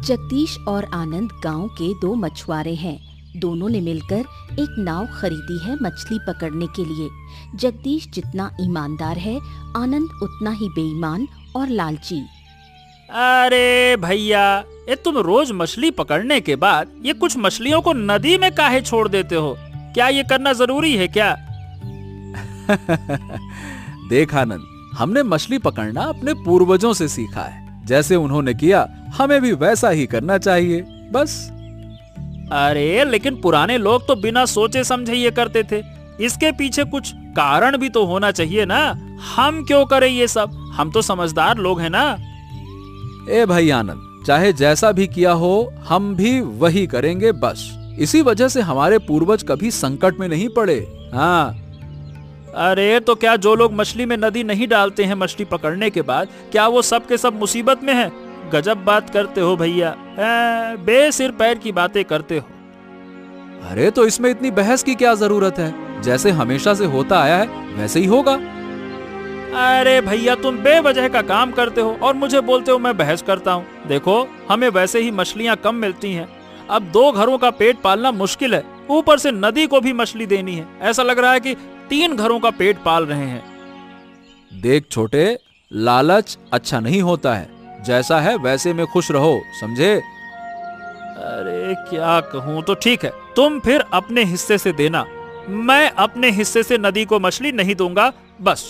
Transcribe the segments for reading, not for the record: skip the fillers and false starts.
जगदीश और आनंद गांव के दो मछुआरे हैं। दोनों ने मिलकर एक नाव खरीदी है मछली पकड़ने के लिए। जगदीश जितना ईमानदार है, आनंद उतना ही बेईमान और लालची। अरे भैया, ये तुम रोज मछली पकड़ने के बाद ये कुछ मछलियों को नदी में काहे छोड़ देते हो? क्या ये करना जरूरी है क्या? देख आनंद, हमने मछली पकड़ना अपने पूर्वजों से सीखा है। जैसे उन्होंने किया, हमें भी वैसा ही करना चाहिए, बस। अरे लेकिन पुराने लोग तो बिना सोचे समझे ये करते थे। इसके पीछे कुछ कारण भी तो होना चाहिए ना। हम क्यों करें ये सब? हम तो समझदार लोग हैं ना। ए भाई आनंद, चाहे जैसा भी किया हो, हम भी वही करेंगे, बस। इसी वजह से हमारे पूर्वज कभी संकट में नहीं पड़े। हाँ। अरे तो क्या जो लोग मछली में नदी नहीं डालते हैं मछली पकड़ने के बाद, क्या वो सब के सब मुसीबत में हैं? गजब बात करते हो भैया, बेसिर पैर की बातें करते हो। अरे तो इसमें इतनी बहस की क्या जरूरत है? जैसे हमेशा से होता आया है वैसे ही होगा। अरे भैया, तुम बेवजह का काम करते हो और मुझे बोलते हो मैं बहस करता हूँ। देखो, हमें वैसे ही मछलियाँ कम मिलती हैं। अब 2 घरों का पेट पालना मुश्किल है, ऊपर से नदी को भी मछली देनी है। ऐसा लग रहा है कि 3 घरों का पेट पाल रहे हैं। देख छोटे, लालच अच्छा नहीं होता है। जैसा है वैसे में खुश रहो, समझे? अरे क्या कहूँ, तो ठीक है, तुम फिर अपने हिस्से से देना। मैं अपने हिस्से से नदी को मछली नहीं दूंगा, बस।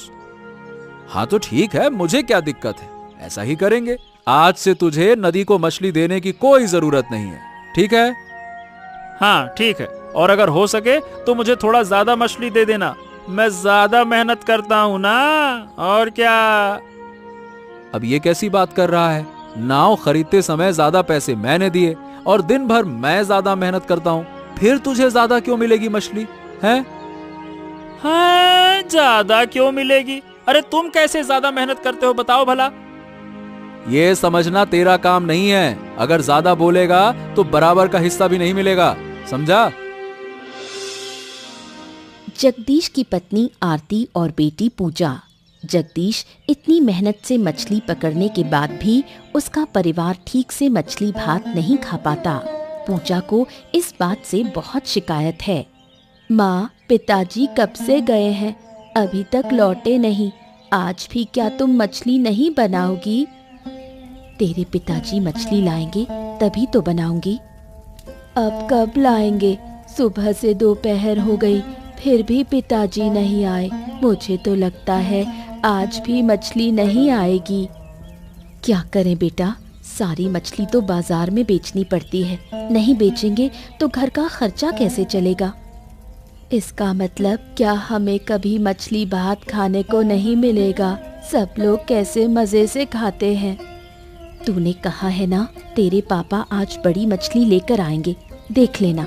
हाँ तो ठीक है, मुझे क्या दिक्कत है, ऐसा ही करेंगे। आज से तुझे नदी को मछली देने की कोई जरूरत नहीं है, ठीक है? हाँ ठीक है, और अगर हो सके तो मुझे थोड़ा ज्यादा मछली दे देना। मैं ज्यादा मेहनत करता हूँ ना, और क्या। अब ये कैसी बात कर रहा है? नाव खरीदते समय ज्यादा पैसे मैंने दिए और दिन भर मैं ज्यादा मेहनत करता हूँ, फिर तुझे ज्यादा क्यों मिलेगी मछली? हैं? हाँ, ज्यादा क्यों मिलेगी? अरे तुम कैसे ज्यादा मेहनत करते हो, बताओ भला। ये समझना तेरा काम नहीं है। अगर ज्यादा बोलेगा तो बराबर का हिस्सा भी नहीं मिलेगा, समझा? जगदीश की पत्नी आरती और बेटी पूजा। जगदीश इतनी मेहनत से मछली पकड़ने के बाद भी उसका परिवार ठीक से मछली भात नहीं खा पाता। पूजा को इस बात से बहुत शिकायत है। माँ, पिताजी कब से गए हैं, अभी तक लौटे नहीं। आज भी क्या तुम मछली नहीं बनाओगी? तेरे पिताजी मछली लाएंगे तभी तो बनाऊंगी। अब कब लाएंगे? सुबह से दोपहर हो गई, फिर भी पिताजी नहीं आए। मुझे तो लगता है आज भी मछली नहीं आएगी। क्या करें बेटा, सारी मछली तो बाजार में बेचनी पड़ती है। नहीं बेचेंगे तो घर का खर्चा कैसे चलेगा? इसका मतलब क्या हमें कभी मछली भात खाने को नहीं मिलेगा? सब लोग कैसे मजे से खाते हैं। तूने कहा है ना, तेरे पापा आज बड़ी मछली लेकर आएंगे, देख लेना।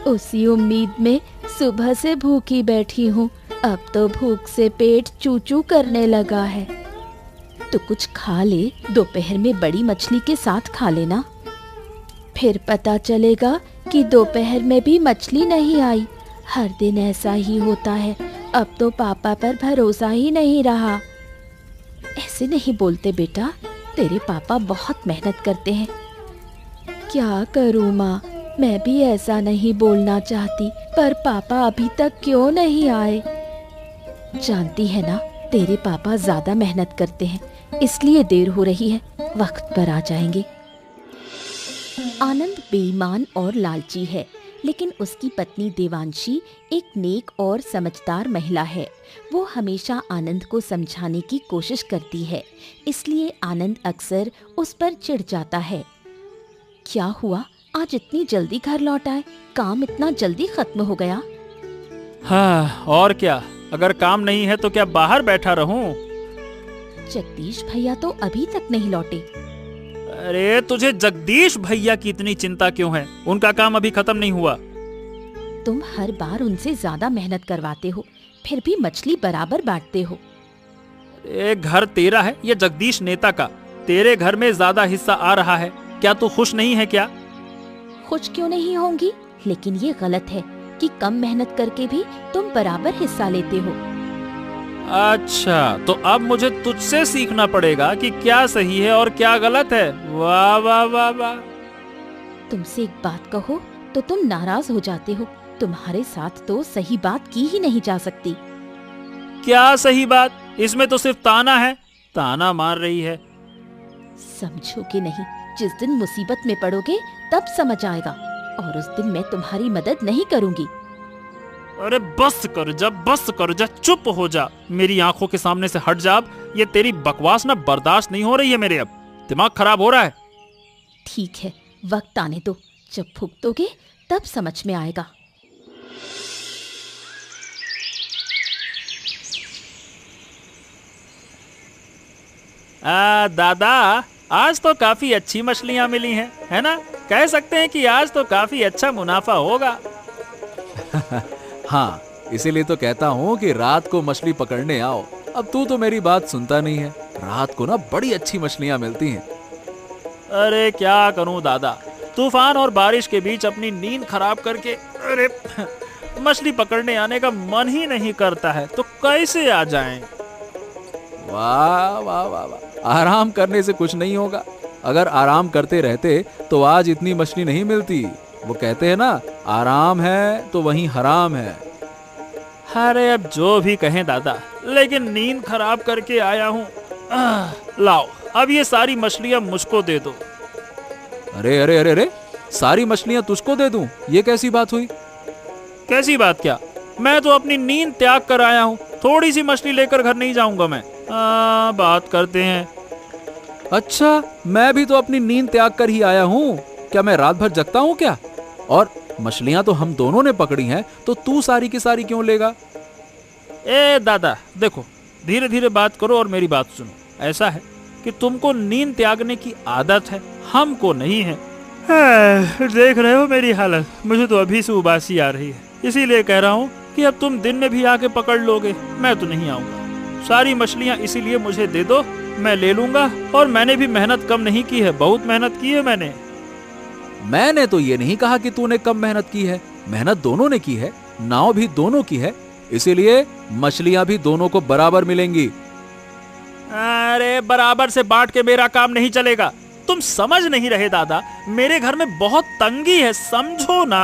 उसी उम्मीद में सुबह से भूखी बैठी हूँ। अब तो भूख से पेट चू चू करने लगा है। तो कुछ खा ले, दोपहर में बड़ी मछली के साथ खा लेना। फिर पता चलेगा कि दोपहर में भी मछली नहीं आई। हर दिन ऐसा ही होता है। अब तो पापा पर भरोसा ही नहीं रहा। ऐसे नहीं बोलते बेटा, तेरे पापा बहुत मेहनत करते हैं। क्या करूँ माँ, मैं भी ऐसा नहीं बोलना चाहती, पर पापा अभी तक क्यों नहीं आए? जानती है ना, तेरे पापा ज्यादा मेहनत करते हैं, इसलिए देर हो रही है। वक्त पर आ जाएंगे। आनंद बेईमान और लालची है, लेकिन उसकी पत्नी देवांशी एक नेक और समझदार महिला है। वो हमेशा आनंद को समझाने की कोशिश करती है, इसलिए आनंद अक्सर उस पर चिढ़ जाता है। क्या हुआ, आज इतनी जल्दी घर लौट आए? काम इतना जल्दी खत्म हो गया? हाँ, और क्या। अगर काम नहीं है तो क्या बाहर बैठा रहूं? जगदीश भैया तो अभी तक नहीं लौटे। अरे तुझे जगदीश भैया की इतनी चिंता क्यों है? उनका काम अभी खत्म नहीं हुआ। तुम हर बार उनसे ज्यादा मेहनत करवाते हो, फिर भी मछली बराबर बांटते हो। अरे घर तेरा है या जगदीश नेता का? तेरे घर में ज्यादा हिस्सा आ रहा है, क्या तू खुश नहीं है क्या? खुश क्यों नहीं होंगी, लेकिन ये गलत है कि कम मेहनत करके भी तुम बराबर हिस्सा लेते हो। अच्छा, तो अब मुझे तुझसे सीखना पड़ेगा कि क्या सही है और क्या गलत है। वाह वाह वाह वाह। तुमसे एक बात कहो तो तुम नाराज हो जाते हो। तुम्हारे साथ तो सही बात की ही नहीं जा सकती। क्या सही बात? इसमें तो सिर्फ ताना है। ताना मार रही है। समझोगे नहीं, जिस दिन मुसीबत में पड़ोगे तब समझ आएगा, और उस दिन मैं तुम्हारी मदद नहीं करूंगी। अरे बस कर जा, चुप हो जा, मेरी आंखों के सामने से हट जा। अब ये तेरी बकवास ना बर्दाश्त नहीं हो रही है मेरे। अब दिमाग खराब हो रहा है। ठीक है, वक्त आने दो, जब भुगतोगे तब समझ में आएगा। दादा, आज तो काफी अच्छी मछलियां मिली हैं, है ना? कह सकते हैं कि आज तो काफी अच्छा मुनाफा होगा। हाँ, इसीलिए तो कहता हूँ कि रात को मछली पकड़ने आओ। अब तू तो मेरी बात सुनता नहीं है। रात को ना बड़ी अच्छी मछलियाँ मिलती हैं। अरे क्या करूँ दादा, तूफान और बारिश के बीच अपनी नींद खराब करके अरे मछली पकड़ने आने का मन ही नहीं करता है, तो कैसे आ जाएं? वाह वाह वाह वाह, आराम करने से कुछ नहीं होगा। अगर आराम करते रहते तो आज इतनी मछली नहीं मिलती। वो कहते हैं ना, आराम है तो वहीं हराम है। अरे अब जो भी कहें दादा, लेकिन नींद खराब करके आया हूँ। लाओ, अब ये सारी मछलियाँ मुझको दे दो। अरे अरे अरे अरे, सारी मछलियाँ तुझको दे दूं? ये कैसी बात हुई? कैसी बात क्या? मैं तो अपनी नींद त्याग कर आया हूँ। थोड़ी सी मछली लेकर घर नहीं जाऊंगा मैं। बात करते हैं। अच्छा, मैं भी तो अपनी नींद त्याग कर ही आया हूँ। क्या मैं रात भर जगता हूँ क्या? और मछलियाँ तो हम दोनों ने पकड़ी हैं, तो तू सारी की सारी क्यों लेगा? ए दादा देखो, धीरे धीरे बात करो और मेरी बात सुनो। ऐसा है कि तुमको नींद त्यागने की आदत है, हमको नहीं है। देख रहे हो मेरी हालत, मुझे तो अभी से उबासी आ रही है। इसीलिए कह रहा हूँ कि अब तुम दिन में भी आके पकड़ लोगे, मैं तो नहीं आऊंगा। सारी मछलियाँ इसीलिए मुझे दे दो, मैं ले लूंगा। और मैंने भी मेहनत कम नहीं की है, बहुत मेहनत की है मैंने। मैंने तो ये नहीं कहा कि तूने कम मेहनत की है। मेहनत दोनों ने की है, नाव भी दोनों की है, इसीलिए मछलियां भी दोनों को बराबर मिलेंगी। अरे बराबर से बांट के मेरा काम नहीं चलेगा। तुम समझ नहीं रहे दादा, मेरे घर में बहुत तंगी है, समझो ना।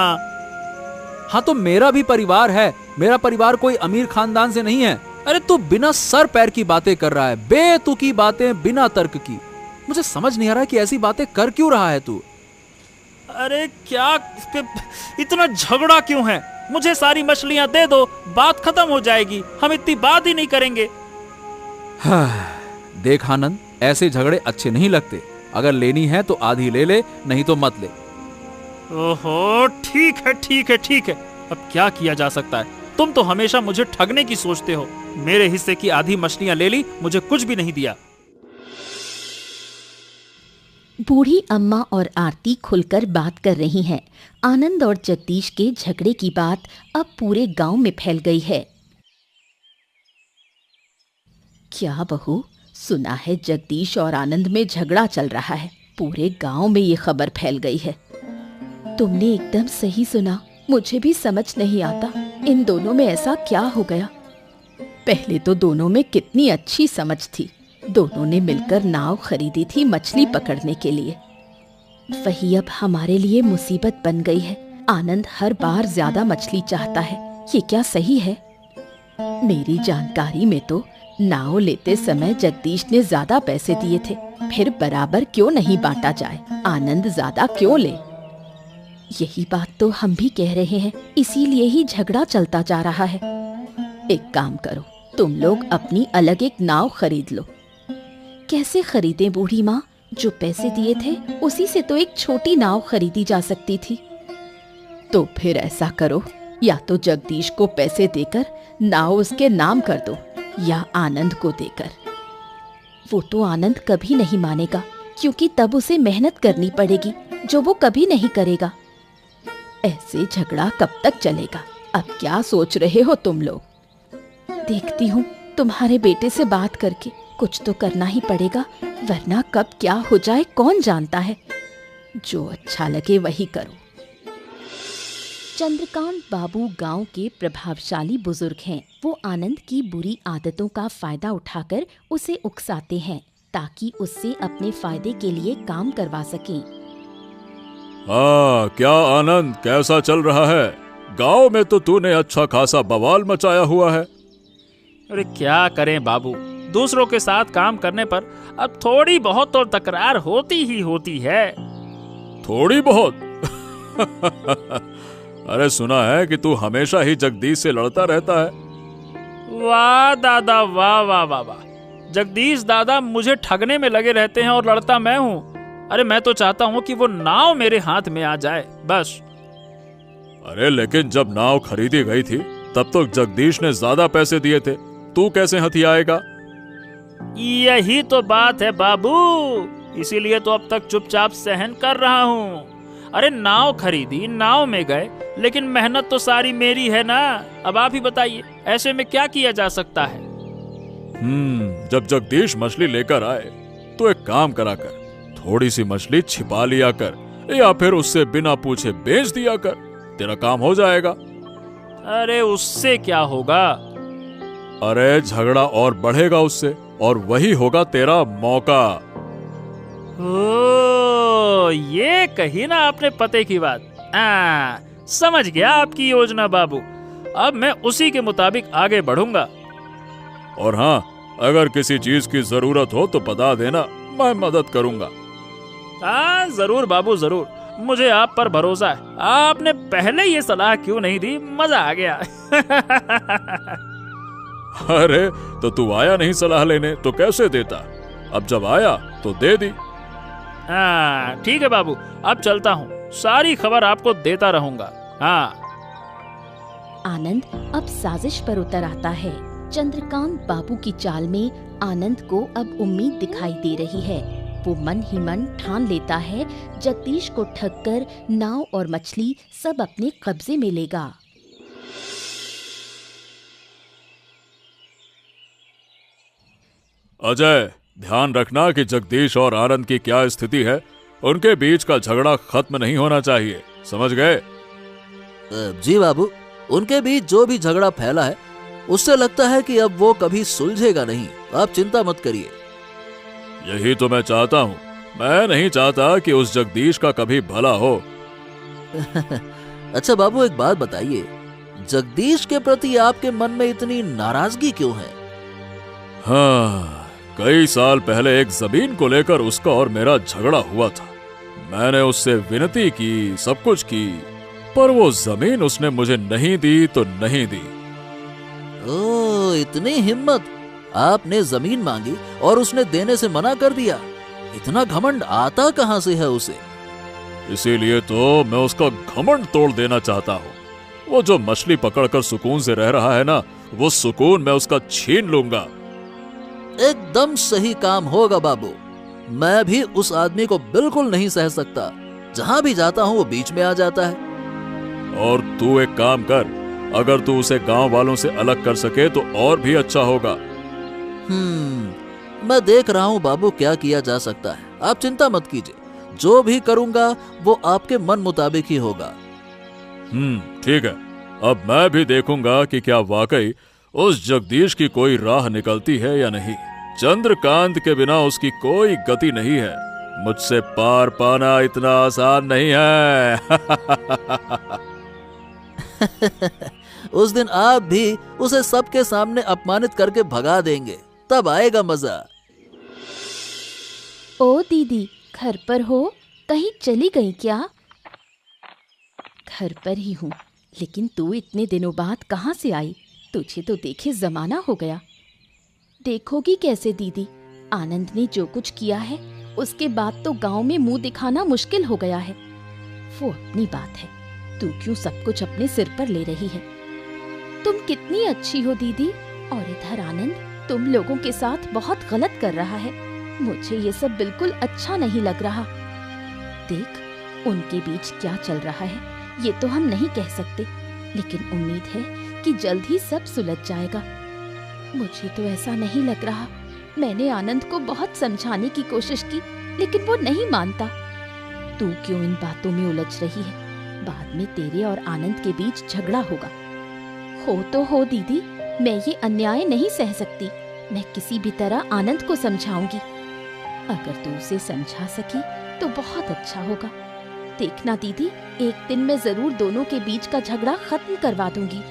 हाँ, तो मेरा भी परिवार है। मेरा परिवार कोई अमीर खानदान से नहीं है। अरे तू बिना सर पैर की बातें कर रहा है, बेतुकी बातें बिना तर्क की। मुझे समझ नहीं आ रहा कि ऐसी बातें कर क्यों रहा है तू। अरे क्या इतना झगड़ा क्यों है? मुझे सारी मछलियां दे दो, बात खत्म हो जाएगी, हम इतनी बात ही नहीं करेंगे। देख आनंद, ऐसे झगड़े अच्छे नहीं लगते। अगर लेनी है तो आधी ले ले, नहीं तो मत ले। ओहो, ठीक है ठीक है ठीक है, अब क्या किया जा सकता है? तुम तो हमेशा मुझे ठगने की सोचते हो। मेरे हिस्से की आधी मछलियां ले ली, मुझे कुछ भी नहीं दिया। बूढ़ी अम्मा और आरती खुलकर बात कर रही हैं। आनंद और जगदीश के झगड़े की बात अब पूरे गांव में फैल गई है। क्या बहू, सुना है जगदीश और आनंद में झगड़ा चल रहा है। पूरे गांव में ये खबर फैल गई है। तुमने एकदम सही सुना, मुझे भी समझ नहीं आता इन दोनों में ऐसा क्या हो गया। पहले तो दोनों में कितनी अच्छी समझ थी। दोनों ने मिलकर नाव खरीदी थी मछली पकड़ने के लिए। वही अब हमारे लिए मुसीबत बन गई है। आनंद हर बार ज्यादा मछली चाहता है। ये क्या सही है? मेरी जानकारी में तो नाव लेते समय जगदीश ने ज्यादा पैसे दिए थे। फिर बराबर क्यों नहीं बांटा जाए? आनंद ज्यादा क्यों ले? यही बात तो हम भी कह रहे हैं, इसीलिए ही झगड़ा चलता जा रहा है। एक काम करो, तुम लोग अपनी अलग एक नाव खरीद लो। कैसे खरीदे बूढ़ी माँ? जो पैसे दिए थे उसी से तो एक छोटी नाव खरीदी जा सकती थी। तो फिर ऐसा करो, या तो जगदीश को पैसे देकर नाव उसके नाम कर दो, या आनंद को देकर। वो तो आनंद कभी नहीं मानेगा, क्योंकि तब उसे मेहनत करनी पड़ेगी जो वो कभी नहीं करेगा। ऐसे झगड़ा कब तक चलेगा? अब क्या सोच रहे हो तुम लोग? देखती हूँ तुम्हारे बेटे से बात करके। कुछ तो करना ही पड़ेगा, वरना कब क्या हो जाए कौन जानता है। जो अच्छा लगे वही करो। चंद्रकांत बाबू गांव के प्रभावशाली बुजुर्ग हैं। वो आनंद की बुरी आदतों का फायदा उठाकर उसे उकसाते हैं ताकि उससे अपने फायदे के लिए काम करवा सकें। क्या आनंद, कैसा चल रहा है? गांव में तो तूने अच्छा खासा बवाल मचाया हुआ है। अरे क्या करें बाबू, दूसरों के साथ काम करने पर अब थोड़ी बहुत तो तकरार होती ही होती है। थोड़ी बहुत? अरे सुना है कि तू हमेशा ही जगदीश से लड़ता रहता है। वाह दादा, वाह वाह वाह वाह। जगदीश दादा मुझे ठगने में लगे रहते हैं और लड़ता मैं हूँ। अरे मैं तो चाहता हूँ कि वो नाव मेरे हाथ में आ जाए, बस। अरे लेकिन जब नाव खरीदी गई थी तब तो जगदीश ने ज्यादा पैसे दिए थे, तू कैसे हथियाएगा? यही तो बात है बाबू, इसीलिए तो अब तक चुपचाप सहन कर रहा हूँ। अरे नाव खरीदी, नाव में गए, लेकिन मेहनत तो सारी मेरी है ना। अब आप ही बताइए, ऐसे में क्या किया जा सकता है? जब जगदीश मछली लेकर आए तो एक काम करा कर, थोड़ी सी मछली छिपा लिया कर या फिर उससे बिना पूछे बेच दिया कर, तेरा काम हो जाएगा। अरे उससे क्या होगा? अरे झगड़ा और बढ़ेगा उससे, और वही होगा तेरा मौका। ओ, ये कही ना आपने पते की बात। समझ गया आपकी योजना बाबू। अब मैं उसी के मुताबिक आगे बढ़ूंगा। और हाँ, अगर किसी चीज की जरूरत हो तो बता देना, मैं मदद करूंगा। जरूर बाबू, जरूर। मुझे आप पर भरोसा है। आपने पहले ये सलाह क्यों नहीं दी? मजा आ गया। अरे तो तू आया नहीं सलाह लेने तो कैसे देता? अब जब आया तो दे दी। ठीक है बाबू, अब चलता हूँ। सारी खबर आपको देता रहूंगा। आनंद अब साजिश पर उतर आता है। चंद्रकांत बाबू की चाल में आनंद को अब उम्मीद दिखाई दे रही है। वो मन ही मन ठान लेता है जगदीश को ठगकर नाव और मछली सब अपने कब्जे में लेगा। अजय, ध्यान रखना कि जगदीश और आनंद की क्या स्थिति है। उनके बीच का झगड़ा खत्म नहीं होना चाहिए, समझ गए? जी बाबू, उनके बीच जो भी झगड़ा फैला है उससे लगता है कि अब वो कभी सुलझेगा नहीं। आप चिंता मत करिए। यही तो मैं चाहता हूँ। मैं नहीं चाहता कि उस जगदीश का कभी भला हो। अच्छा बाबू, एक बात बताइए, जगदीश के प्रति आपके मन में इतनी नाराजगी क्यों है? हाँ, कई साल पहले एक जमीन को लेकर उसका और मेरा झगड़ा हुआ था। मैंने उससे विनती की, सब कुछ की, पर वो जमीन उसने मुझे नहीं दी तो नहीं दी। ओह, इतनी हिम्मत! आपने जमीन मांगी और उसने देने से मना कर दिया। इतना घमंड आता कहां से है उसे? इसीलिए तो मैं उसका घमंड तोड़ देना चाहता हूँ। वो जो मछली पकड़कर सुकून से रह रहा है ना, वो सुकून मैं उसका छीन लूंगा। एकदम सही काम होगा बाबू। मैं भी उस आदमी को बिल्कुल नहीं सह सकता। जहां भी जाता हूं वो बीच में आ जाता है। और तू एक काम कर, अगर तू उसे गांव वालों से अलग कर सके तो और भी अच्छा होगा। मैं देख रहा हूँ बाबू, क्या किया जा सकता है। आप चिंता मत कीजिए, जो भी करूंगा वो आपके मन मुताबिक ही होगा। ठीक है। अब मैं भी देखूंगा कि क्या वाकई उस जगदीश की कोई राह निकलती है या नहीं। चंद्रकांत के बिना उसकी कोई गति नहीं है। मुझसे पार पाना इतना आसान नहीं है। उस दिन आप भी उसे सबके सामने अपमानित करके भगा देंगे, तब आएगा मजा। ओ दीदी, घर पर हो? कहीं चली गई क्या? घर पर ही हूँ, लेकिन तू इतने दिनों बाद कहाँ से आई? तुझे तो देखे जमाना हो गया। देखोगी कैसे दीदी, आनंद ने जो कुछ किया है उसके बाद तो गांव में मुंह दिखाना मुश्किल हो गया है। वो अपनी बात है, तू क्यों सब कुछ अपने सिर पर ले रही है? तुम कितनी अच्छी हो दीदी, और इधर आनंद तुम लोगों के साथ बहुत गलत कर रहा है। मुझे ये सब बिल्कुल अच्छा नहीं लग रहा। देख, उनके बीच क्या चल रहा है ये तो हम नहीं कह सकते, लेकिन उम्मीद है कि जल्द ही सब सुलझ जाएगा। मुझे तो ऐसा नहीं लग रहा। मैंने आनंद को बहुत समझाने की कोशिश की, लेकिन वो नहीं मानता। तू क्यों इन बातों में उलझ रही है? बाद में तेरे और आनंद के बीच झगड़ा होगा। हो तो हो दीदी, मैं ये अन्याय नहीं सह सकती। मैं किसी भी तरह आनंद को समझाऊंगी। अगर तू उसे समझा सकी तो बहुत अच्छा होगा। देखना दीदी, एक दिन मैं जरूर दोनों के बीच का झगड़ा खत्म करवा दूंगी।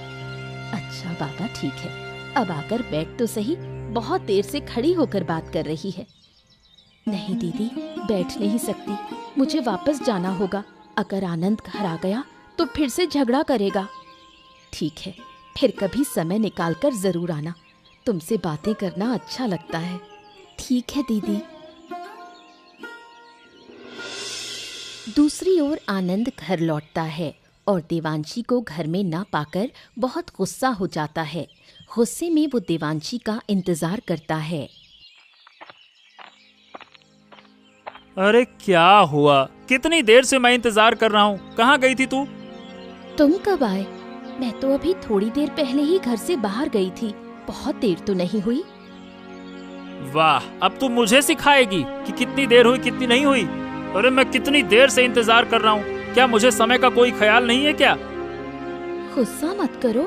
अच्छा बाबा ठीक है, अब आकर बैठ तो सही, बहुत देर से खड़ी होकर बात कर रही है। नहीं दीदी, बैठ नहीं सकती, मुझे वापस जाना होगा। अगर आनंद घर आ गया तो फिर से झगड़ा करेगा। ठीक है, फिर कभी समय निकालकर जरूर आना। तुमसे बातें करना अच्छा लगता है। ठीक है दीदी। दूसरी ओर आनंद घर लौटता है और देवांशी को घर में ना पाकर बहुत गुस्सा हो जाता है। गुस्से में वो देवांशी का इंतजार करता है। अरे क्या हुआ? कितनी देर से मैं इंतजार कर रहा हूँ। कहाँ गई थी तू? तुम कब आए? मैं तो अभी थोड़ी देर पहले ही घर से बाहर गई थी। बहुत देर तो नहीं हुई। वाह, अब तू मुझे सिखाएगी कि कितनी देर हुई कितनी नहीं हुई? अरे मैं कितनी देर से इंतजार कर रहा हूँ। क्या मुझे समय का कोई ख्याल नहीं है क्या? गुस्सा मत करो,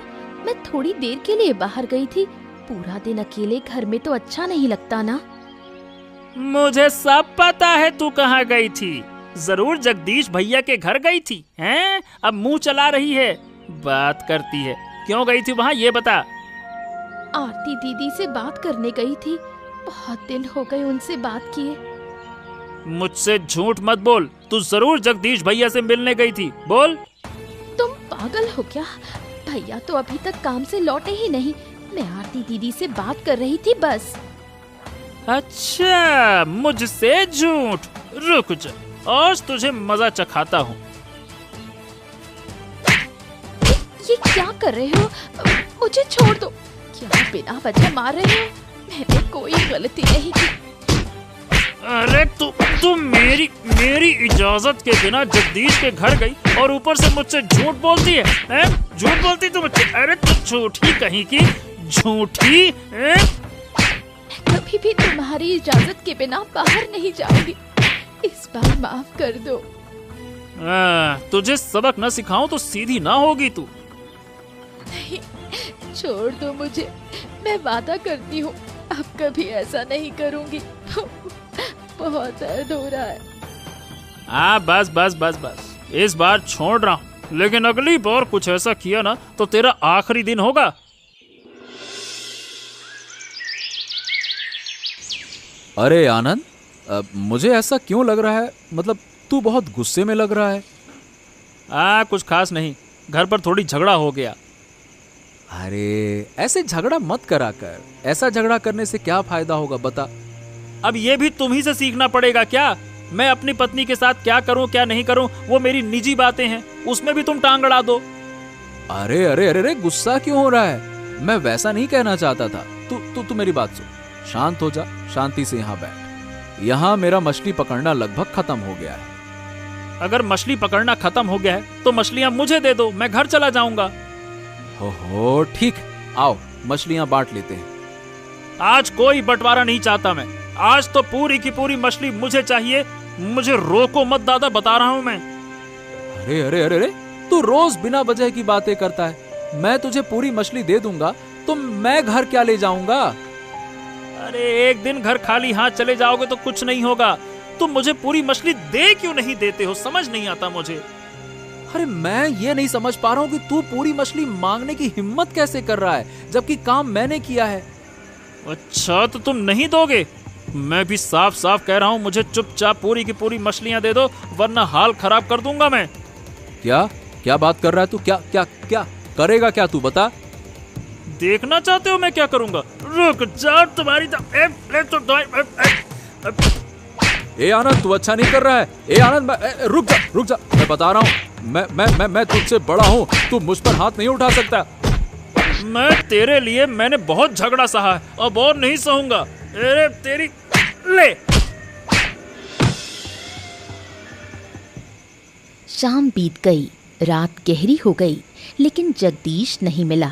मैं थोड़ी देर के लिए बाहर गई थी। पूरा दिन अकेले घर में तो अच्छा नहीं लगता ना। मुझे सब पता है तू कहाँ गई थी। जरूर जगदीश भैया के घर गई थी, हैं? अब मुंह चला रही है, बात करती है। क्यों गई थी वहाँ, ये बता। आरती दीदी से बात करने गई थी। बहुत दिन हो गए उनसे बात किए। मुझसे झूठ मत बोल, तू जरूर जगदीश भैया से मिलने गई थी। बोल। तुम पागल हो क्या? भैया तो अभी तक काम से लौटे ही नहीं। मैं आरती दीदी से बात कर रही थी बस। अच्छा, मुझसे झूठ। रुक जा, आज तुझे मजा चखाता हूँ। ये क्या कर रहे हो? मुझे छोड़ दो। क्या बिना वजह मार रहे हो? मैंने कोई गलती नहीं की। अरे तू मेरी इजाजत के बिना जगदीश के घर गई और ऊपर से मुझसे झूठ बोलती है, हैं? झूठ बोलती तू मुझसे। अरे तू झूठी कहीं की, झूठी, हैं? कभी भी तुम्हारी इजाजत के बिना बाहर नहीं जाऊंगी। इस बार माफ कर दो। तुझे सबक न सिखाऊं तो सीधी ना होगी तू। नहीं, छोड़ दो मुझे। मैं वादा करती हूँ अब कभी ऐसा नहीं करूंगी। बहुत दर्द हो रहा है। बस बस बस बस, इस बार छोड़ रहा हूँ, लेकिन अगली बार कुछ ऐसा किया ना तो तेरा आखिरी दिन होगा। अरे आनंद, मुझे ऐसा क्यों लग रहा है? मतलब तू बहुत गुस्से में लग रहा है। कुछ खास नहीं, घर पर थोड़ी झगड़ा हो गया। अरे ऐसे झगड़ा मत करा कर। ऐसा झगड़ा करने से क्या फायदा होगा बता। अब ये भी तुम ही से सीखना पड़ेगा क्या? मैं अपनी पत्नी के साथ क्या करूं क्या नहीं करूं वो मेरी निजी बातें हैं, उसमें भी तुम टांग अड़ा दो। अरे अरे अरे अरे, गुस्सा क्यों हो रहा है? मैं वैसा नहीं कहना चाहता था। तू मेरी बात सुन, शांत हो जा, शांति से यहाँ बैठ। यहाँ मेरा मछली पकड़ना लगभग खत्म हो गया है। अगर मछली पकड़ना खत्म हो गया है तो मछलियाँ मुझे दे दो, मैं घर चला जाऊंगा। हो ठीक, आओ मछलियाँ बांट लेते हैं। आज कोई बंटवारा नहीं चाहता मैं। आज तो पूरी की पूरी मछली मुझे चाहिए। मुझे रोको मत दादा, बता रहा हूँ मैं। अरे अरे अरे अरे, तू रोज बिना वजह की बातें करता है। मैं तुझे पूरी मछली दे दूंगा तो मैं घर क्या ले जाऊंगा? अरे एक दिन घर खाली हाथ चले जाओगे तो कुछ नहीं होगा। तुम मुझे पूरी मछली दे क्यों नहीं देते हो, समझ नहीं आता मुझे। अरे मैं ये नहीं समझ पा रहा हूँ कि तू पूरी मछली मांगने की हिम्मत कैसे कर रहा है, जबकि काम मैंने किया है। अच्छा, तो तुम नहीं दोगे? मैं भी साफ साफ कह रहा हूँ, मुझे चुपचाप पूरी की पूरी मछलियाँ दे दो, वरना हाल खराब कर दूंगा मैं। क्या क्या बात कर रहा है तू? क्या क्या क्या करेगा? क्या तू बता। देखना चाहते हो मैं क्या करूंगा? रुक जा, तुम्हारी ए आनंद, तू अच्छा नहीं कर रहा है। ए आनंद, रुक जा, मैं बता रहा हूँ। मैं तुझसे बड़ा हूँ, तू मुझ पर हाथ नहीं उठा सकता। मैं तेरे लिए मैंने बहुत झगड़ा सहा है, अब और नहीं सहूंगा। अरे तेरी ले। शाम बीत गई, रात गहरी हो गई, लेकिन जगदीश नहीं मिला।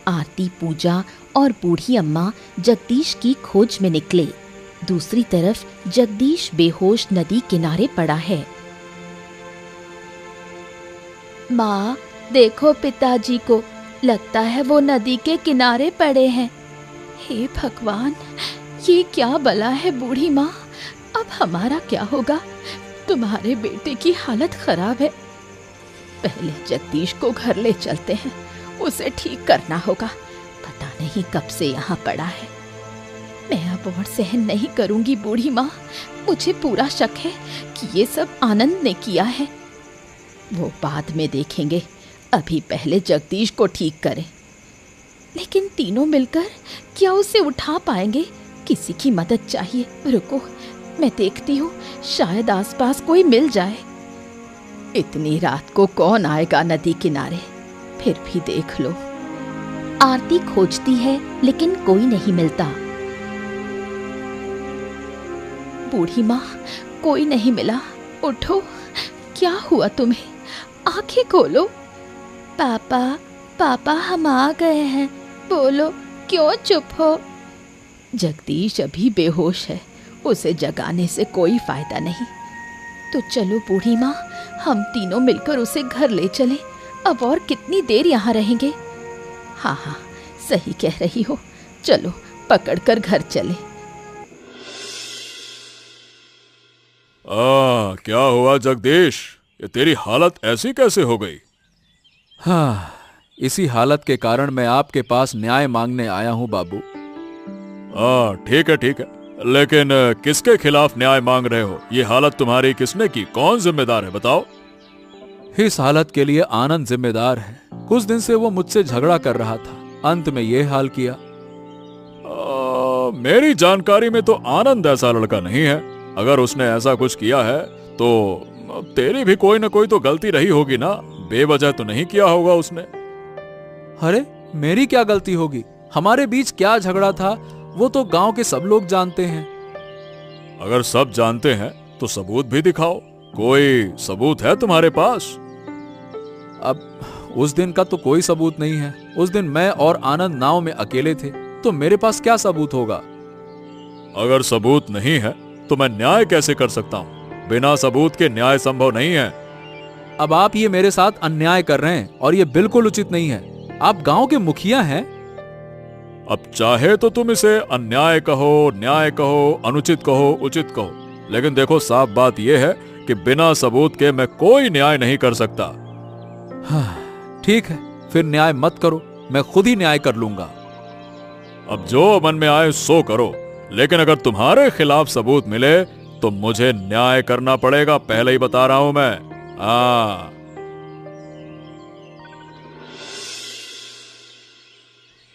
आरती, पूजा और बूढ़ी अम्मा जगदीश की खोज में निकले। दूसरी तरफ जगदीश बेहोश नदी किनारे पड़ा है। माँ, देखो पिताजी को, लगता है वो नदी के किनारे पड़े हैं। हे भगवान, ये क्या बला है बूढ़ी माँ, अब हमारा क्या होगा? तुम्हारे बेटे की हालत खराब है। पहले जगदीश को घर ले चलते हैं, उसे ठीक करना होगा। पता नहीं कब से यहाँ पड़ा है। मैं अब और सहन नहीं करूंगी बूढ़ी माँ। मुझे पूरा शक है कि ये सब आनंद ने किया है। वो बाद में देखेंगे, अभी पहले जगदीश को ठीक करें। लेकिन तीनों मिलकर क्या उसे उठा पाएंगे? किसी की मदद चाहिए। रुको, मैं देखती हूँ, शायद आसपास कोई मिल जाए। इतनी रात को कौन आएगा नदी किनारे? फिर भी देख लो। आरती खोजती है लेकिन कोई नहीं मिलता। बूढ़ी माँ, कोई नहीं मिला। उठो, क्या हुआ तुम्हें? आंखें खोलो। पापा, पापा, हम आ गए हैं। बोलो, क्यों चुप हो? जगदीश अभी बेहोश है, उसे जगाने से कोई फायदा नहीं। तो चलो बूढ़ी माँ, हम तीनों मिलकर उसे घर ले चलें। अब और कितनी देर यहाँ रहेंगे? हाँ हाँ, सही कह रही हो। चलो, पकड़कर घर चले। क्या हुआ जगदीश? ये तेरी हालत ऐसी कैसे हो गई? हाँ, इसी हालत के कारण मैं आपके पास न्याय मांगने आया हूँ बाबू। ठीक है ठीक है, लेकिन किसके खिलाफ न्याय मांग रहे हो? ये हालत तुम्हारी किसने की? कौन जिम्मेदार है, बताओ। इस हालत के लिए आनंद जिम्मेदार है। कुछ दिन से वो मुझसे झगड़ा कर रहा था, अंत में ये हाल किया। मेरी जानकारी में तो आनंद ऐसा लड़का नहीं है। अगर उसने ऐसा कुछ किया है तो तेरी भी कोई ना कोई तो गलती रही होगी ना। बेवजह तो नहीं किया होगा उसने। अरे, मेरी क्या गलती होगी? हमारे बीच क्या झगड़ा था वो तो गांव के सब लोग जानते हैं। अगर सब जानते हैं तो सबूत भी दिखाओ। कोई सबूत है तुम्हारे पास? अब उस दिन का तो कोई सबूत नहीं है। उस दिन मैं और आनंद नाव में अकेले थे, तो मेरे पास क्या सबूत होगा? अगर सबूत नहीं है तो मैं न्याय कैसे कर सकता हूँ? बिना सबूत के न्याय संभव नहीं है। अब आप ये मेरे साथ अन्याय कर रहे हैं और ये बिल्कुल उचित नहीं है। आप गांव के मुखिया हैं। अब चाहे तो तुम इसे अन्याय कहो, न्याय कहो, अनुचित कहो, उचित कहो, लेकिन देखो, साफ बात यह है कि बिना सबूत के मैं कोई न्याय नहीं कर सकता। हाँ, ठीक है, फिर न्याय मत करो, मैं खुद ही न्याय कर लूंगा। अब जो मन में आए सो करो, लेकिन अगर तुम्हारे खिलाफ सबूत मिले तो मुझे न्याय करना पड़ेगा, पहले ही बता रहा हूं मैं।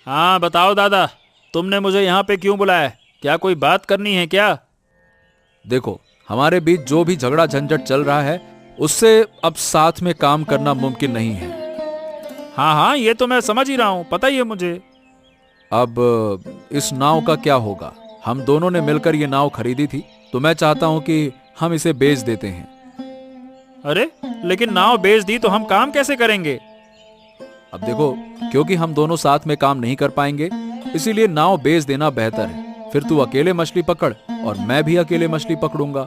हाँ, बताओ दादा, तुमने मुझे यहाँ पे क्यों बुलाया? क्या कोई बात करनी है क्या? देखो, हमारे बीच जो भी झगड़ा झंझट चल रहा है उससे अब साथ में काम करना मुमकिन नहीं है। हाँ हाँ, ये तो मैं समझ ही रहा हूँ, पता ही है मुझे। अब इस नाव का क्या होगा? हम दोनों ने मिलकर ये नाव खरीदी थी, तो मैं चाहता हूं कि हम इसे बेच देते हैं। अरे, लेकिन नाव बेच दी तो हम काम कैसे करेंगे? अब देखो, क्योंकि हम दोनों साथ में काम नहीं कर पाएंगे, इसीलिए नाव बेच देना बेहतर है। फिर तू अकेले मछली पकड़ और मैं भी अकेले मछली पकड़ूंगा।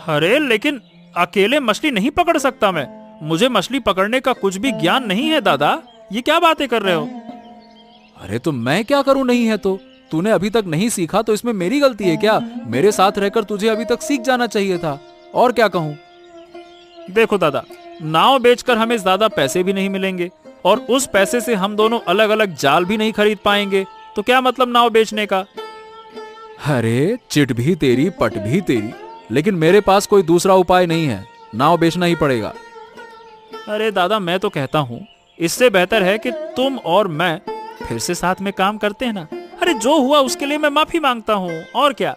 अरे, लेकिन अकेले मछली नहीं पकड़ सकता मैं। मुझे मछली पकड़ने का कुछ भी ज्ञान नहीं है दादा। ये क्या बातें कर रहे हो? अरे, तो मैं क्या करूं? नहीं है तो तूने अभी तक नहीं सीखा तो इसमें मेरी गलती है क्या? मेरे साथ रहकर तुझे अभी तक सीख जाना चाहिए था। और क्या कहूं? देखो दादा, नाव बेचकर हमें ज्यादा पैसे भी नहीं मिलेंगे और उस पैसे से हम दोनों अलग अलग जाल भी नहीं खरीद पाएंगे। तो क्या मतलब नाव बेचने का? अरे, चिट भी तेरी, पट भी तेरी, लेकिन मेरे पास कोई दूसरा उपाय नहीं है। नाव बेचना ही पड़ेगा। अरे दादा, मैं तो कहता हूँ इससे बेहतर है कि तुम और मैं फिर से साथ में काम करते हैं ना। अरे, जो हुआ उसके लिए मैं माफी मांगता हूँ, और क्या।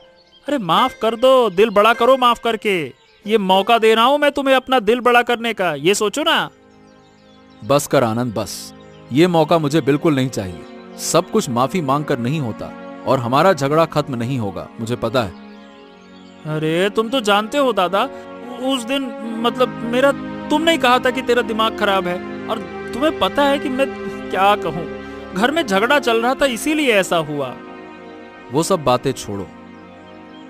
अरे माफ कर दो, दिल बड़ा करो माफ करके। ये मौका दे रहा हूँ मैं तुम्हें अपना दिल बड़ा करने का, ये सोचो ना। बस कर आनंद, बस। ये मौका मुझे बिल्कुल नहीं चाहिए। सब कुछ माफी मांगकर नहीं होता और हमारा झगड़ा खत्म नहीं होगा, मुझे पता है। अरे, तुम तो जानते हो दादा, उस दिन मतलब मेरा, तुमने ही कहा था कि तेरा दिमाग खराब है, और तुम्हें पता है कि मैं क्या कहूँ, घर में झगड़ा चल रहा था इसीलिए ऐसा हुआ। वो सब बातें छोड़ो।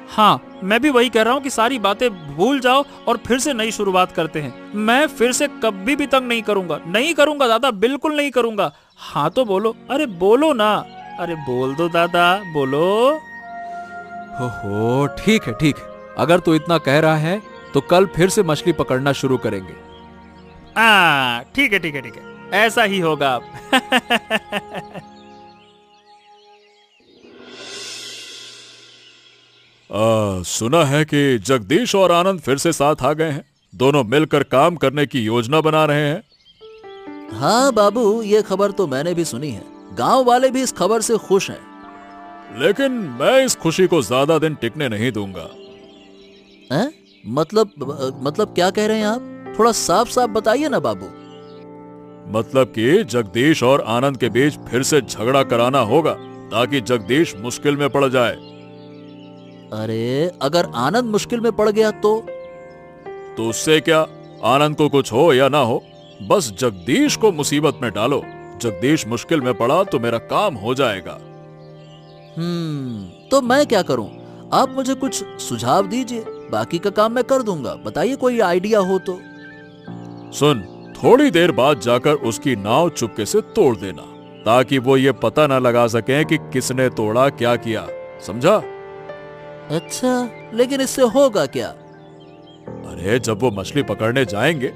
हाँ, मैं भी वही कह रहा हूँ कि सारी बातें भूल जाओ और फिर से नई शुरुआत करते हैं। मैं फिर से कभी भी तंग नहीं करूंगा, नहीं करूंगा दादा, बिल्कुल नहीं करूंगा। हाँ तो बोलो, अरे बोलो ना, अरे बोल दो दादा, बोलो। हो ठीक है ठीक है, अगर तू इतना कह रहा है तो कल फिर से मछली पकड़ना शुरू करेंगे। ठीक है ठीक है ठीक है, ऐसा ही होगा अब। सुना है कि जगदीश और आनंद फिर से साथ आ गए हैं। दोनों मिलकर काम करने की योजना बना रहे हैं। हाँ बाबू, ये खबर तो मैंने भी सुनी है। गांव वाले भी इस खबर से खुश हैं। लेकिन मैं इस खुशी को ज्यादा दिन टिकने नहीं दूंगा। मतलब क्या कह रहे हैं आप? थोड़ा साफ साफ बताइए ना बाबू। मतलब कि जगदीश और आनंद के बीच फिर से झगड़ा कराना होगा ताकि जगदीश मुश्किल में पड़ जाए। अरे अगर आनंद मुश्किल में पड़ गया तो उससे क्या, आनंद को कुछ हो या ना हो, बस जगदीश को मुसीबत में डालो। जगदीश मुश्किल में पड़ा तो मेरा काम हो जाएगा। तो मैं क्या करूं? आप मुझे कुछ सुझाव दीजिए, बाकी का काम मैं कर दूंगा। बताइए कोई आइडिया हो तो। सुन, थोड़ी देर बाद जाकर उसकी नाव चुपके से तोड़ देना ताकि वो ये पता ना लगा सके कि किसने तोड़ा, क्या किया, समझा? अच्छा, लेकिन इससे होगा क्या? अरे जब वो मछली पकड़ने जाएंगे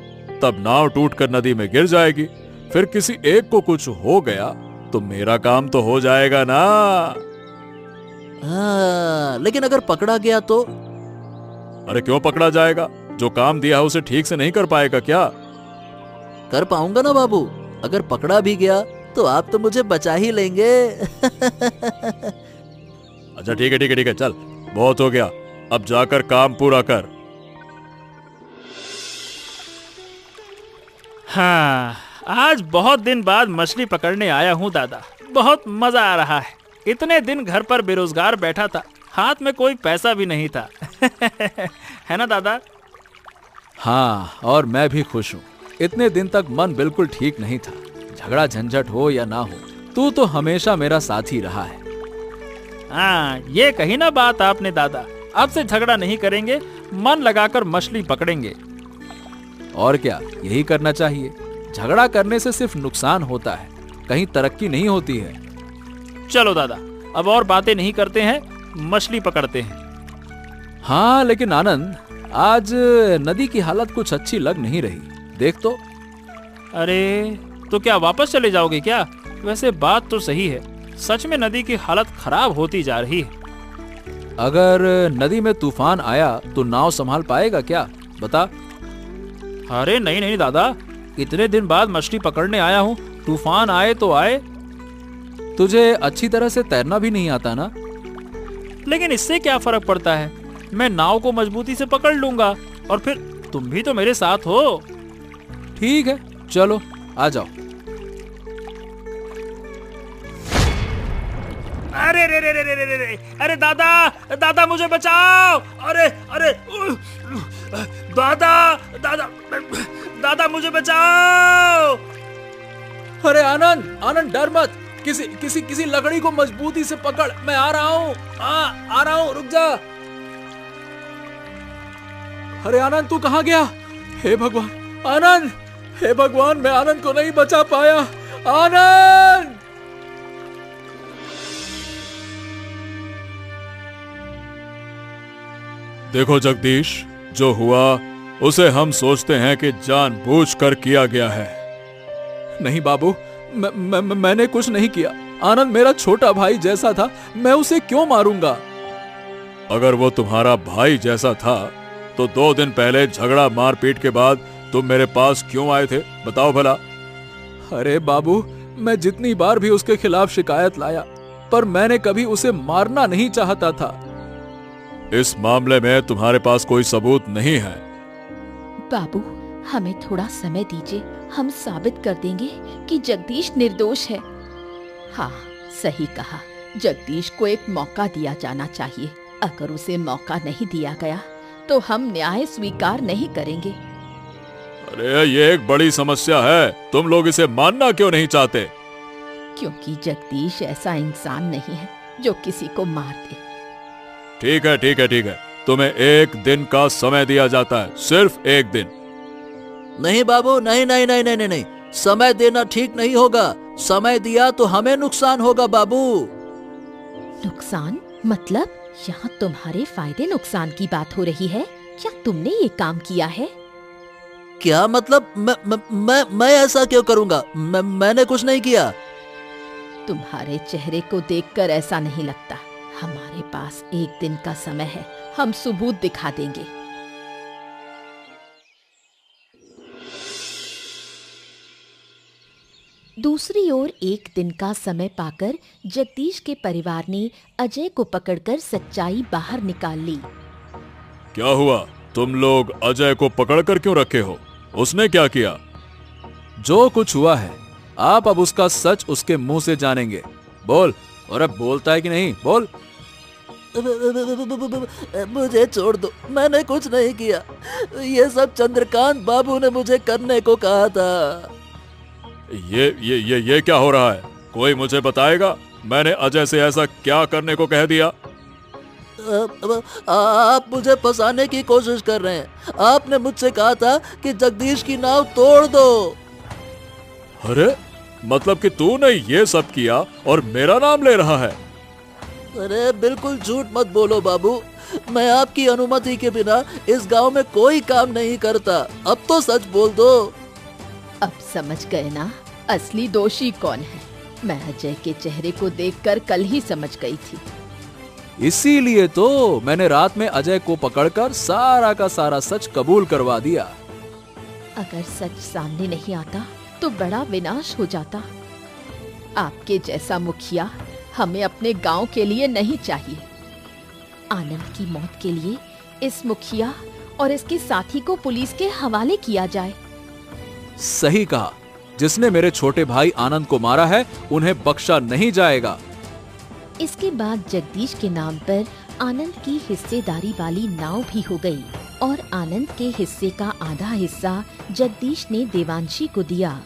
तब नाव टूटकर नदी में गिर जाएगी। फिर किसी एक को कुछ हो गया तो मेरा काम तो हो जाएगा ना। लेकिन अगर पकड़ा गया तो? अरे क्यों पकड़ा जाएगा? जो काम दिया है उसे ठीक से नहीं कर पाएगा क्या? कर पाऊंगा ना बाबू। अगर पकड़ा भी गया तो आप तो मुझे बचा ही लेंगे। अच्छा ठीक है ठीक है ठीक है, चल बहुत हो गया, अब जाकर काम पूरा कर। हाँ, आज बहुत दिन बाद मछली पकड़ने आया हूँ दादा, बहुत मजा आ रहा है। इतने दिन घर पर बेरोजगार बैठा था, हाथ में कोई पैसा भी नहीं था। है ना दादा? हाँ, और मैं भी खुश हूँ। इतने दिन तक मन बिल्कुल ठीक नहीं था। झगड़ा झंझट हो या ना हो, तू तो हमेशा मेरा साथी रहा है। हाँ, ये कही ना बात आपने दादा। अब से झगड़ा नहीं करेंगे, मन लगाकर मछली पकड़ेंगे। और क्या, यही करना चाहिए। झगड़ा करने से सिर्फ नुकसान होता है, कहीं तरक्की नहीं होती है। चलो दादा, अब और बातें नहीं करते हैं, मछली पकड़ते हैं। हाँ, लेकिन आनंद, आज नदी की हालत कुछ अच्छी लग नहीं रही। देख तो। अरे तो क्या वापस चले जाओगे क्या? वैसे बात तो सही है, सच में नदी की हालत खराब होती जा रही है। अगर नदी में तूफान आया तो नाव संभाल पाएगा क्या? बता। अरे नहीं नहीं दादा, इतने दिन बाद मछली पकड़ने आया हूँ, तूफान आए तो आए। तुझे अच्छी तरह से तैरना भी नहीं आता ना? लेकिन इससे क्या फर्क पड़ता है, मैं नाव को मजबूती से पकड़ लूंगा और फिर तुम भी तो मेरे साथ हो। ठीक है, चलो आ जाओ। अरे रे रे रे रे रे रे, अरे दादा दादा मुझे बचाओ। अरे अरे दादा दादा दादा मुझे बचाओ। अरे आनंद, आनंद डर मत। किसी लकड़ी को मजबूती से पकड़, मैं आ रहा हूँ। आ रहा हूँ, रुक जा। अरे आनंद, तू कहाँ गया? हे भगवान, आनंद, हे भगवान, मैं आनंद को नहीं बचा पाया। आनंद! देखो जगदीश, जो हुआ उसे हम सोचते हैं कि जानबूझकर किया गया है। नहीं बाबू, मैंने कुछ नहीं किया। आनंद मेरा छोटा भाई जैसा था, मैं उसे क्यों मारूंगा? अगर वो तुम्हारा भाई जैसा था तो 2 दिन पहले झगड़ा मारपीट के बाद तुम मेरे पास क्यों आए थे, बताओ भला? अरे बाबू, मैं जितनी बार भी उसके खिलाफ शिकायत लाया, पर मैंने कभी उसे मारना नहीं चाहता था। इस मामले में तुम्हारे पास कोई सबूत नहीं है। बाबू, हमें थोड़ा समय दीजिए, हम साबित कर देंगे कि जगदीश निर्दोष है। हाँ, सही कहा, जगदीश को एक मौका दिया जाना चाहिए। अगर उसे मौका नहीं दिया गया तो हम न्याय स्वीकार नहीं करेंगे। अरे ये एक बड़ी समस्या है, तुम लोग इसे मानना क्यों नहीं चाहते? क्योंकि जगदीश ऐसा इंसान नहीं है जो किसी को मार दे। ठीक है ठीक है ठीक है, तुम्हें 1 दिन का समय दिया जाता है, सिर्फ 1 दिन। नहीं बाबू, नहीं नहीं नहीं नहीं नहीं नहीं, समय देना ठीक नहीं होगा। समय दिया तो हमें नुकसान होगा बाबू। नुकसान मतलब? यहाँ तुम्हारे फायदे नुकसान की बात हो रही है। क्या तुमने ये काम किया है? क्या मतलब? मैं ऐसा क्यों करूंगा? मैंने कुछ नहीं किया। तुम्हारे चेहरे को देखकर ऐसा नहीं लगता। हमारे पास 1 दिन का समय है, हम सबूत दिखा देंगे। दूसरी ओर 1 दिन का समय पाकर जगदीश के परिवार ने अजय को पकड़कर सच्चाई बाहर निकाल ली। क्या हुआ? तुम लोग अजय को पकड़कर क्यों रखे हो? उसने क्या किया? जो कुछ हुआ है आप अब उसका सच उसके मुंह से जानेंगे। बोल। और अब बोलता है कि नहीं? बोल। मुझे छोड़ दो, मैंने कुछ नहीं किया। ये सब चंद्रकांत बाबू ने मुझे करने को कहा था। ये क्या हो रहा है? कोई मुझे बताएगा मैंने अजय से ऐसा क्या करने को कह दिया? आप मुझे फंसाने की कोशिश कर रहे हैं। आपने मुझसे कहा था कि जगदीश की नाव तोड़ दो। अरे मतलब कि तूने ये सब किया और मेरा नाम ले रहा है? अरे बिल्कुल झूठ मत बोलो बाबू, मैं आपकी अनुमति के बिना इस गांव में कोई काम नहीं करता। अब तो सच बोल दो। अब समझ गए ना असली दोषी कौन है? मैं अजय के चेहरे को देखकर कल ही समझ गई थी। इसीलिए तो मैंने रात में अजय को पकड़कर सारा का सारा सच कबूल करवा दिया। अगर सच सामने नहीं आता तो बड़ा विनाश हो जाता। आपके जैसा मुखिया हमें अपने गांव के लिए नहीं चाहिए। आनंद की मौत के लिए इस मुखिया और इसके साथी को पुलिस के हवाले किया जाए। सही कहा। जिसने मेरे छोटे भाई आनंद को मारा है उन्हें बख्शा नहीं जाएगा। इसके बाद जगदीश के नाम पर आनंद की हिस्सेदारी वाली नाव भी हो गई और आनंद के हिस्से का आधा हिस्सा जगदीश ने देवांशी को दिया।